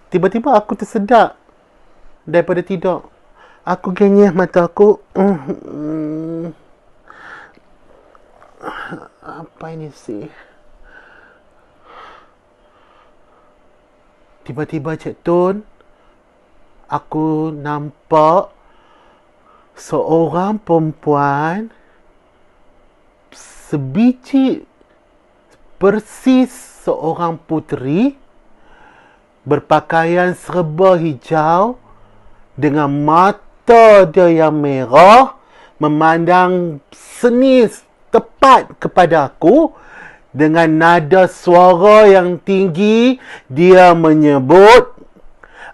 Tiba-tiba aku tersedak daripada tidur. Aku genyih mata aku. Apa ini sih? Tiba-tiba Cik Tun, aku nampak seorang perempuan sebiji persis seorang puteri berpakaian serba hijau dengan mata dia yang merah memandang sengis tepat kepada aku dengan nada suara yang tinggi. Dia menyebut,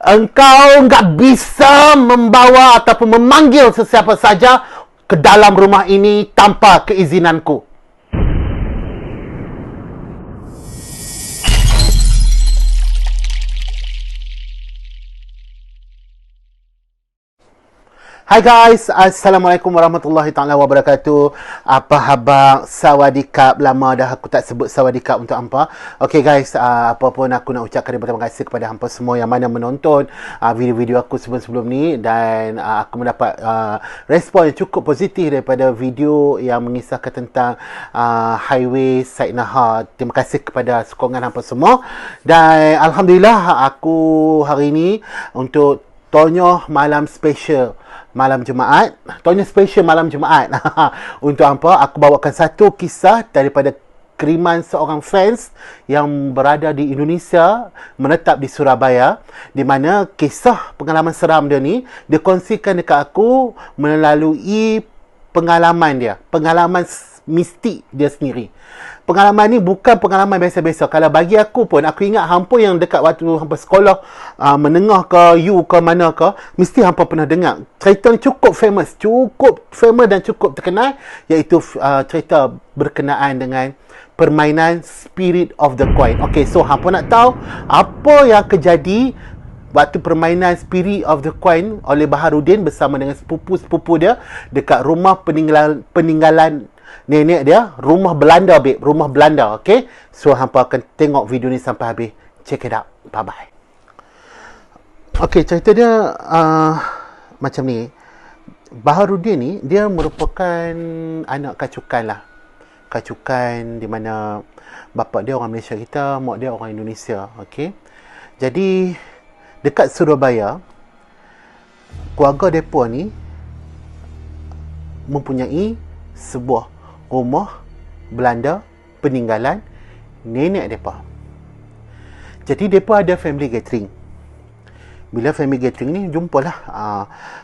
engkau enggak bisa membawa ataupun memanggil sesiapa saja ke dalam rumah ini tanpa keizinanku. Hai guys, Assalamualaikum warahmatullahi taala wabarakatuh. Apa khabar? Sawadikap. Lama dah aku tak sebut sawadikap untuk hampa. Okay guys, apa pun aku nak ucapkan terima kasih kepada hampa semua yang mana menonton video-video aku sebelum-sebelum ni. Dan aku mendapat respon yang cukup positif daripada video yang mengisahkan tentang highway Syed Nahar. Terima kasih kepada sokongan hampa semua. Dan Alhamdulillah, aku hari ni untuk Tonyoh malam special malam Jumaat. Tonyoh special malam Jumaat. Untuk hampa, aku bawakan satu kisah daripada kiriman seorang fans yang berada di Indonesia, menetap di Surabaya, di mana kisah pengalaman seram dia ni dia kongsikan dekat aku melalui pengalaman dia, pengalaman mistik dia sendiri. Pengalaman ni bukan pengalaman biasa-biasa. Kalau bagi aku pun, aku ingat hampa yang dekat waktu hampa sekolah menengah ke, U ke mana ke, mesti hampa pernah dengar. Cerita ni cukup famous dan cukup terkenal, iaitu cerita berkenaan dengan permainan Spirit of the Coin. Okay, so hampa nak tahu apa yang terjadi waktu permainan Spirit of the Coin oleh Baharudin bersama dengan sepupu-sepupu dia dekat rumah peninggalan nenek dia, rumah Belanda, babe. Rumah Belanda, okay? So, hampa akan tengok video ni sampai habis. Check it out. Bye-bye. Okay, cerita dia macam ni. Baharudin ni, dia merupakan anak kacukan lah. Kacukan di mana bapa dia orang Malaysia kita, mak dia orang Indonesia, okay? Jadi, dekat Surabaya, keluarga mereka ni mempunyai sebuah rumah Belanda peninggalan nenek mereka. Jadi mereka ada family gathering. Bila family gathering ni, jumpalah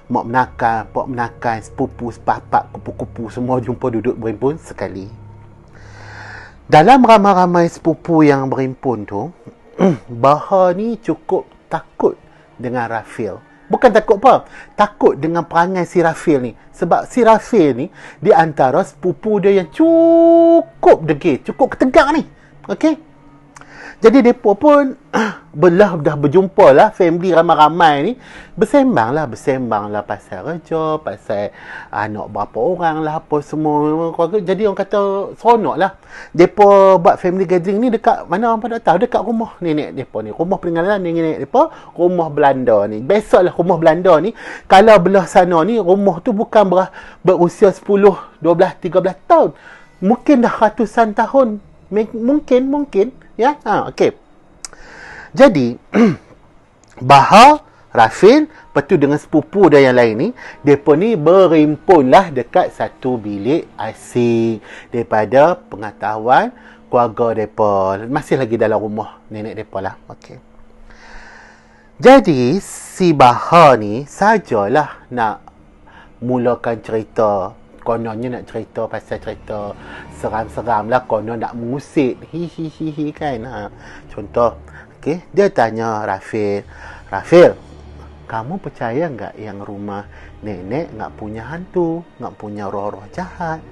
mak menakan, pak menakan, sepupu, sepapak, kupu-kupu semua jumpa duduk berhimpun sekali. Dalam ramai-ramai sepupu yang berhimpun tu, Bahar ni cukup takut dengan Rafil. Bukan takut apa? Takut dengan perangai si Rafil ni. Sebab si Rafil ni di antara sepupu dia yang cukup degil, cukup ketegak ni. Okey? Jadi mereka pun dah berjumpa lah, family ramai-ramai ni. Bersembang lah pasal kerja, pasal anak berapa orang lah, apa semua. Jadi orang kata seronok lah. Mereka buat family gathering ni dekat mana orang tak tahu, dekat rumah nenek mereka ni. Rumah peninggalan nenek mereka, rumah Belanda ni. Biasalah rumah Belanda ni, kalau belah sana ni, rumah tu bukan berusia 10, 12, 13 tahun. Mungkin dah ratusan tahun. Mungkin. Ya, okey. Jadi, Bahar, Rafil, lepas tu dengan sepupu dia yang lain ni, mereka ni berhimpunlah dekat satu bilik asing daripada pengetahuan keluarga mereka. Masih lagi dalam rumah nenek mereka lah. Okey. Jadi, si Bahar ni sajalah nak mulakan cerita. Kononnya nak cerita pasal cerita seram-seram lah, konon nak mengusik hi kan. Contoh, okay, dia tanya Rafil, kamu percaya enggak yang rumah nenek enggak punya hantu, enggak punya roh-roh jahat?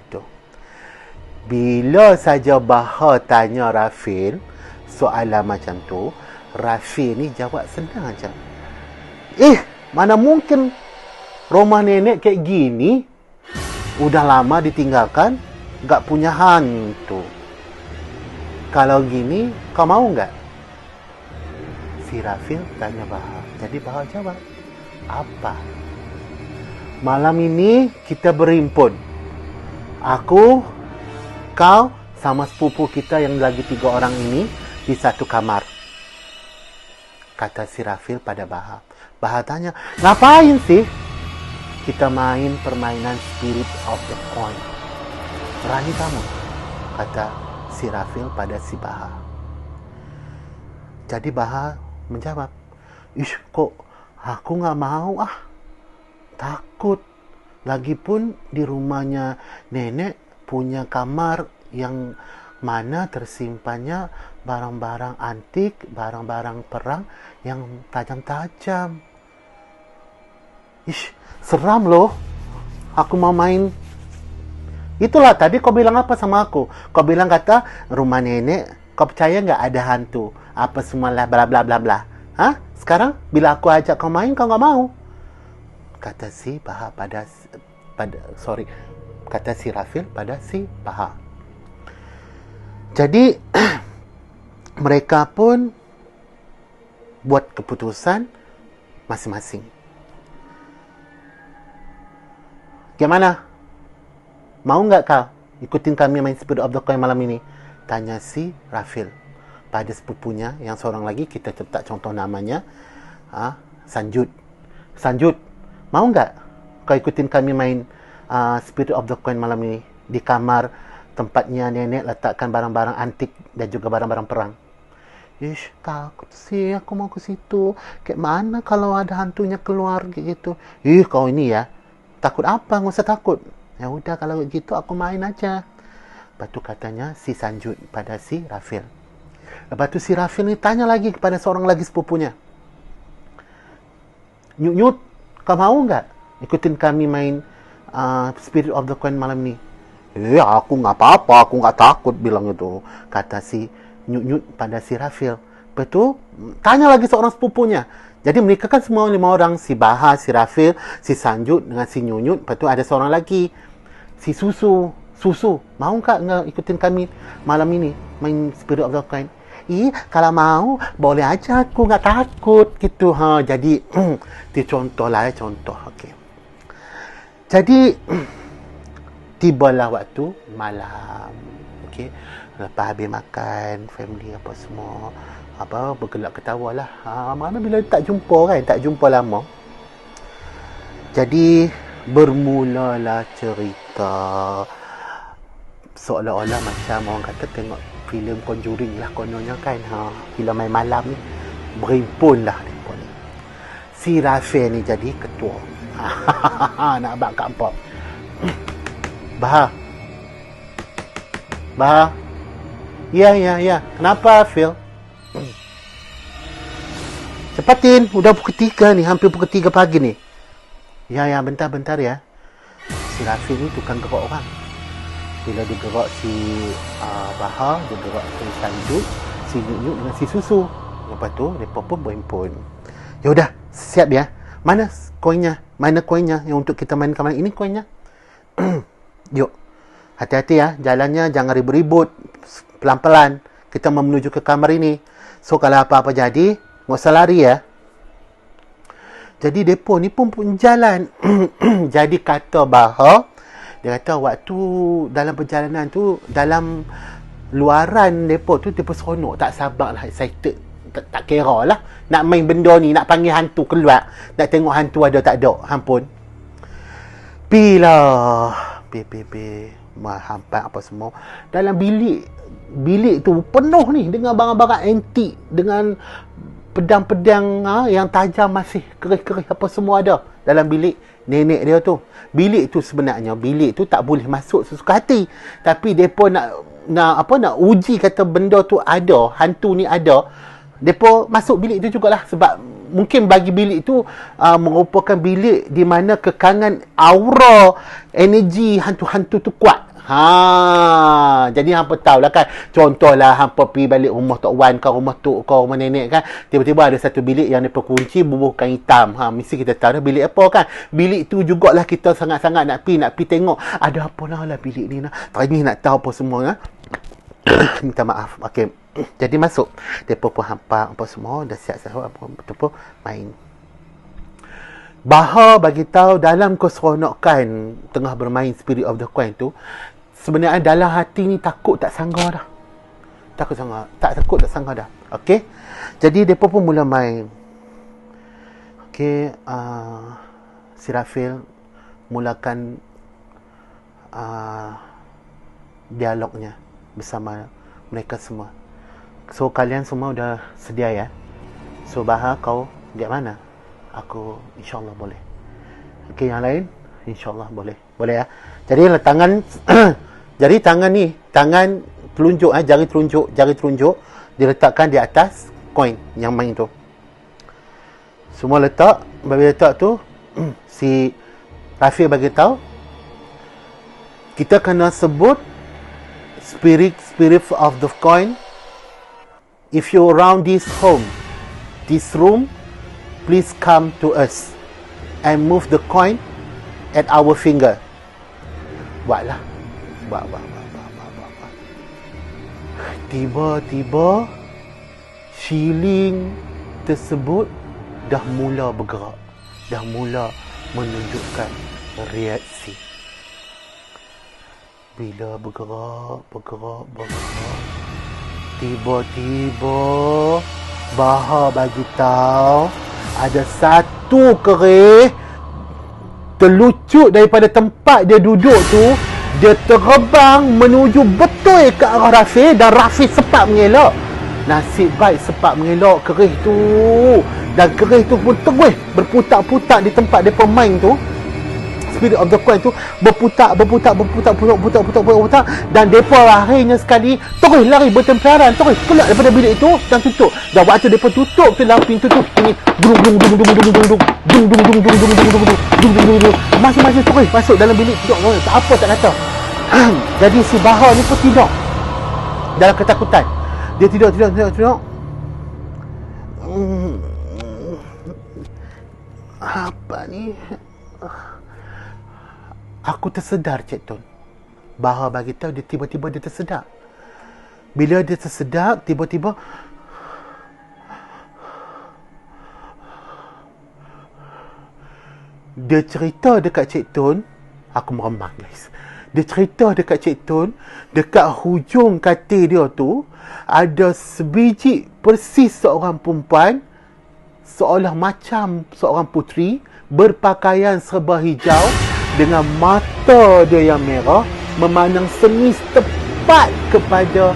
Itu. Bila saja Bahar tanya Rafil soalan macam tu, Rafil ni jawab senang aja. Mana mungkin rumah nenek kayak gini, udah lama ditinggalkan, gak punya hantu. Kalau gini, kau mau gak? Si Rafil tanya Bahar. Jadi Bahar jawab, apa? Malam ini kita berimpun. Aku, kau, sama sepupu kita yang lagi 3 orang ini di satu kamar. Kata si Rafil pada Bahar. Bahar tanya, ngapain sih? Kita main permainan Spirit of the Coin. Berani kamu? Kata si Rafil pada si Bahar. Jadi Bahar menjawab, ish, kok aku gak mau takut. Lagipun di rumahnya nenek punya kamar yang mana tersimpannya barang-barang antik, barang-barang perang yang tajam-tajam. Ish, seram loh. Aku mau main. Itulah tadi kau bilang apa sama aku? Kau bilang kata rumah nenek, kau percaya nggak ada hantu? Apa semualah bla bla bla bla. Hah? Sekarang bila aku ajak kau main, kau nggak mau? Kata si Bahar kata si Rafil pada si Bahar. Jadi mereka pun buat keputusan masing-masing. Gimana? Mau nggak kau ikutin kami main Spirit of the Coin malam ini? Tanya si Rafil pada sepupunya yang seorang lagi, kita letak contoh namanya Sanjut. Sanjut, mau nggak kau ikutin kami main Spirit of the Coin malam ini di kamar tempatnya nenek letakkan barang-barang antik dan juga barang-barang perang? Ish, takut sih aku mau ke situ. Kayak mana kalau ada hantunya keluar kayak gitu? Ih, kau ini ya. Takut apa? Nggak usah takut. Ya udah kalau gitu aku main aja. Lepas tu katanya si Sanjut pada si Rafil. Lepas tu si Rafil ni tanya lagi kepada seorang lagi sepupunya. Nyut, kau mau nggak ikutin kami main Spirit of the Coin malam ni? Aku nggak apa-apa, aku nggak takut, bilang itu. Kata si Nyut pada si Rafil. Lepas tu tanya lagi seorang sepupunya. Jadi mereka kan semua 5 orang. Si Bahar, si Rafil, si Sanjut dengan si Nyut. Lepas tu ada seorang lagi, si Susu. Mau nggak ikutin kami malam ini main Spirit of the Coin? Kalau mau boleh aja, aku nggak takut gitu. Jadi itu contoh lah, contoh. Okay. Jadi tibalah waktu malam. Okay. Lepas habis makan, family apa semua bergelak ketawa lah. Mana bila tak jumpa lama. Jadi bermulalah cerita. Seolah-olah macam orang kata tengok filem Conjuring lah kononnya kan. Filem main malam ni berimpun lah mereka ni. Si Rafil ni jadi ketua. Nak abang kat empok. Bahar. Ya. Kenapa, Phil? Cepatin, udah pukul 3 ni, hampir pukul 3 pagi ni. Ya, bentar ya. Si Rafil ni tukang gerak orang. Bila dia gerak si Bahar, dia gerak si Sanjut, si Nyut dengan si Susu. Lepas tu, mereka pun berhimpun. Ya udah, siap ya. Mana koinnya yang untuk kita mainkan malam ini koinnya? Yuk. Hati-hati ya, jalannya jangan ribut-ribut. Pelan-pelan. Kita mau menuju ke kamar ini. So, kalau apa-apa jadi, nggak usah lari ya. Jadi, mereka ni pun jalan. Jadi, kata Bahar, dia kata waktu dalam perjalanan tu, dalam luaran mereka tu, mereka seronok. Tak sabar lah, excited. Tak kira lah. Nak main benda ni, nak panggil hantu keluar. Nak tengok hantu ada tak ada. Ampun. Pilah. Hampat apa semua. Dalam bilik tu penuh ni dengan barang-barang antik, dengan pedang-pedang yang tajam, masih kerih-kerih apa semua ada dalam bilik nenek dia tu. Bilik tu sebenarnya tak boleh masuk sesuka hati, tapi depa nak uji kata benda tu ada, hantu ni ada. Depa masuk bilik tu jugalah, sebab mungkin bagi bilik tu merupakan bilik di mana kekangan aura energi hantu-hantu tu kuat. Jadi hampa tahulah kan. Contohlah hampa pergi balik rumah Tok Wan ke rumah Tok ke rumah nenek kan. Tiba-tiba ada satu bilik yang mereka kunci bubuhkan hitam. Mesti kita tahu bilik apa kan. Bilik tu jugalah kita sangat-sangat nak pergi tengok. Ada apa lah bilik ni nak. Tak ni nak tahu apa semua kan. Minta maaf. Okey. Jadi masuk. Mereka pun hampa apa semua. Dah siap-siap apa pun main. Baha bagi tahu dalam keseronokan tengah bermain Spirit of the Coin tu, sebenarnya dalam hati ni takut tak sangka dah. Tak sangka dah. Okey. Jadi mereka pun mula main. Okey, si Rafil mulakan dialognya bersama mereka semua. So kalian semua dah sedia ya? So Baha, kau dia mana? Aku insyaAllah boleh. Okey, yang lain insyaAllah boleh. Boleh ya? Jadi tangan jadi tangan ni, tangan telunjuk jari telunjuk diletakkan di atas koin yang main tu. Semua letak. Bagi letak tu si Rafi bagi tahu kita kena sebut spirit of the coin. If you around this room, please come to us and move the coin at our finger. Buatlah. Buat. Tiba-tiba shilling tersebut dah mula bergerak. Dah mula menunjukkan reaksi. Bila bergerak, tiba-tiba Baha bagi tahu ada satu kerih terlucut daripada tempat dia duduk tu. Dia terbang menuju betul ke arah Rafi, dan Rafi sempat mengelak. Nasib baik sempat mengelak kerih tu, dan kerih tu pun terus berputar-putar di tempat dia pemain tu. Spirit of the Coin tu berputar, dan depa akhirnya sekali terus lari bertemparan, terus keluar daripada bilik itu dan tutup. Dan waktu depa tutup tu dalam pintu tu, ini masing-masing terus masuk dalam bilik, tidur tak apa tak kata. Jadi si Baha ni pun tidur dalam ketakutan. Dia tidur. Apa ni? Aku tersedar, Cik Tun. Baha bagi tahu dia tiba-tiba dia tersedar. Bila dia tersedar, tiba-tiba dia cerita dekat Cik Tun. Aku meremang, guys. Dia cerita dekat Cik Tun, dekat hujung katil dia tu ada sebiji persis seorang perempuan, seolah macam seorang puteri, berpakaian serba hijau, dengan mata dia yang merah, memandang sengis tepat kepada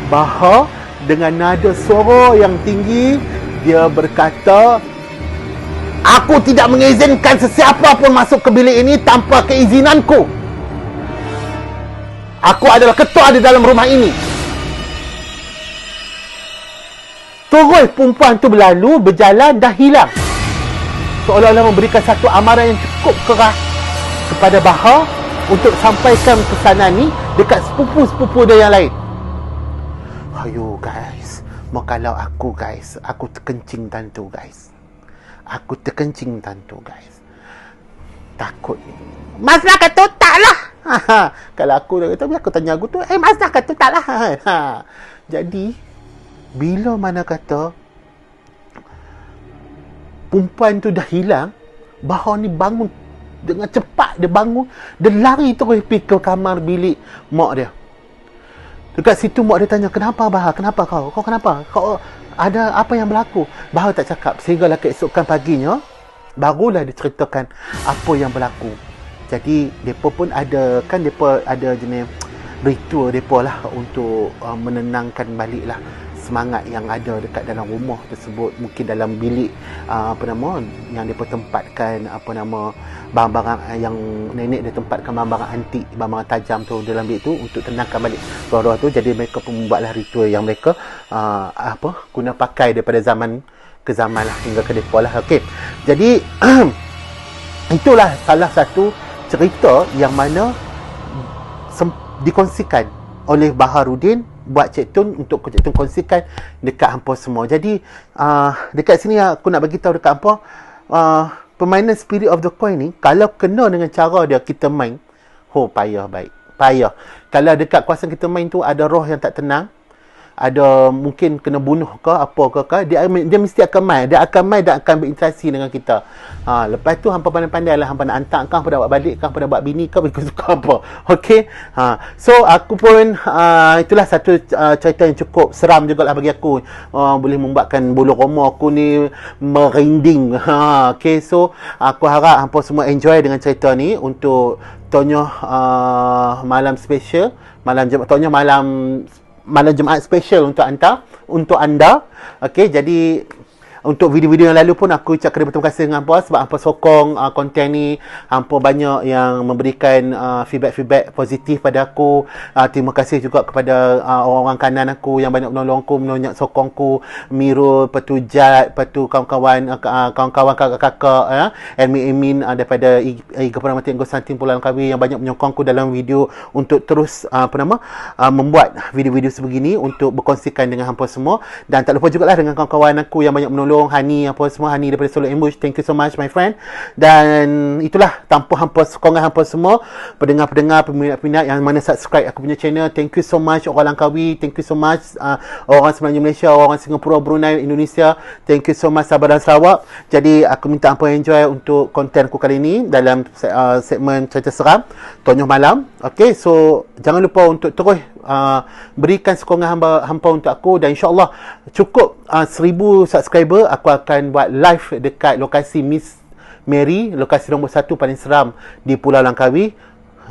Baha. Dengan nada suara yang tinggi, dia berkata, "Aku tidak mengizinkan sesiapa pun masuk ke bilik ini tanpa keizinanku. Aku adalah ketua di dalam rumah ini." Terus perempuan tu berjalan dah hilang, seolah-olah memberikan satu amaran yang cukup keras kepada Baha untuk sampaikan pesanan ni dekat sepupu-sepupu dia yang lain. Ayo guys, mau kalau aku guys, aku terkencing tantu guys. Takut. Mas nak kata tak lah. Kalau aku kata, aku tanya aku tu, Mas nak kata tak lah. Jadi bila mana kata perempuan tu dah hilang, Baha ni bangun dengan cepat. Dia bangun, dia lari terus pergi ke kamar bilik mak dia. Dekat situ mak dia tanya, "Kenapa Baha? Kenapa kau? Kau kenapa? Kau ada apa yang berlaku?" Baha tak cakap. Sehinggalah keesokan paginya barulah dia ceritakan apa yang berlaku. Jadi depa pun ada, kan depa ada jenis ritual depa lah untuk menenangkan baliklah semangat yang ada dekat dalam rumah tersebut. Mungkin dalam bilik yang depa tempatkan barang-barang yang nenek dia tempatkan, barang-barang antik, barang-barang tajam tu dalam bilik tu untuk tenangkan balik roh-roh tu. Jadi mereka pun membuatlah ritual yang mereka guna pakai daripada zaman ke zaman lah, hingga ke depa lah. Okey. Jadi itulah salah satu cerita yang mana dikongsikan oleh Baharudin buat Cik Tun, untuk Cik Tun kongsikan dekat hampa semua. Jadi dekat sini aku nak bagi tahu dekat hampa, permainan Spirit of the Coin ni kalau kena dengan cara dia kita main, payah. Kalau dekat kawasan kita main tu ada roh yang tak tenang, ada mungkin kena bunuh ke apa ke, dia mesti akan mai. Dia akan mai dan akan berinteraksi dengan kita. Lepas tu hampa pandai-pandai lah, hampa nak hantar ke, hampa nak buat balik ke, hampa nak buat bini ke, ikut suka apa. Okey. So aku pun itulah satu cerita yang cukup seram jugalah bagi aku. Boleh membuatkan bulu roma aku ni merinding. Okey, so aku harap hampa semua enjoy dengan cerita ni untuk tonyo malam special, tonyo malam Jumaat special untuk anda. Okey, jadi untuk video-video yang lalu pun aku ucapkan berterima kasih dengan hampa sebab hampa sokong konten ni. Hampa banyak yang memberikan feedback positif pada aku. Terima kasih juga kepada orang-orang kanan aku yang banyak menolongku, menonyak sokongku, Mirul, Petujat, Petu kawan-kawan kakak-kakak admin daripada Iga Pernah Mati Engkau Santin Pulau Langkawi yang banyak menyokongku dalam video untuk terus membuat video-video sebegini untuk berkongsikan dengan hampa semua. Dan tak lupa jugalah dengan kawan-kawan aku yang banyak menolong, Hani daripada Solo Ambush, thank you so much my friend. Dan itulah, tanpa hampa sokongan hampa semua, pendengar-pendengar, peminat-peminat yang mana subscribe aku punya channel, thank you so much. Orang Langkawi, thank you so much. Orang Semenanjung Malaysia, orang Singapura, Brunei, Indonesia, thank you so much. Sabah dan Sarawak. Jadi aku minta hampa enjoy untuk konten aku kali ni dalam segmen cerita seram Tonyo Malam. Okay, so jangan lupa untuk terus berikan sokongan hampa untuk aku, dan insyaAllah cukup 1000 subscriber aku akan buat live dekat lokasi Miss Mary, lokasi nombor 1 paling seram di Pulau Langkawi,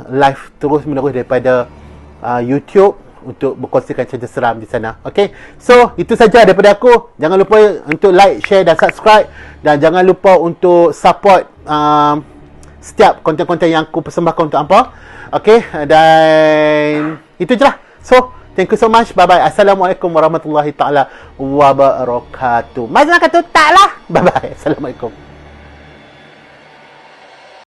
live terus menerus daripada YouTube untuk berkongsikan cerita seram di sana. Okay, so itu saja daripada aku. Jangan lupa untuk like, share dan subscribe, dan jangan lupa untuk support setiap konten-konten yang aku persembahkan untuk hampa. Okay, dan itu je lah. So, thank you so much. Bye-bye. Assalamualaikum warahmatullahi ta'ala wabarakatuh. Macam kata tak lah. Bye-bye. Assalamualaikum.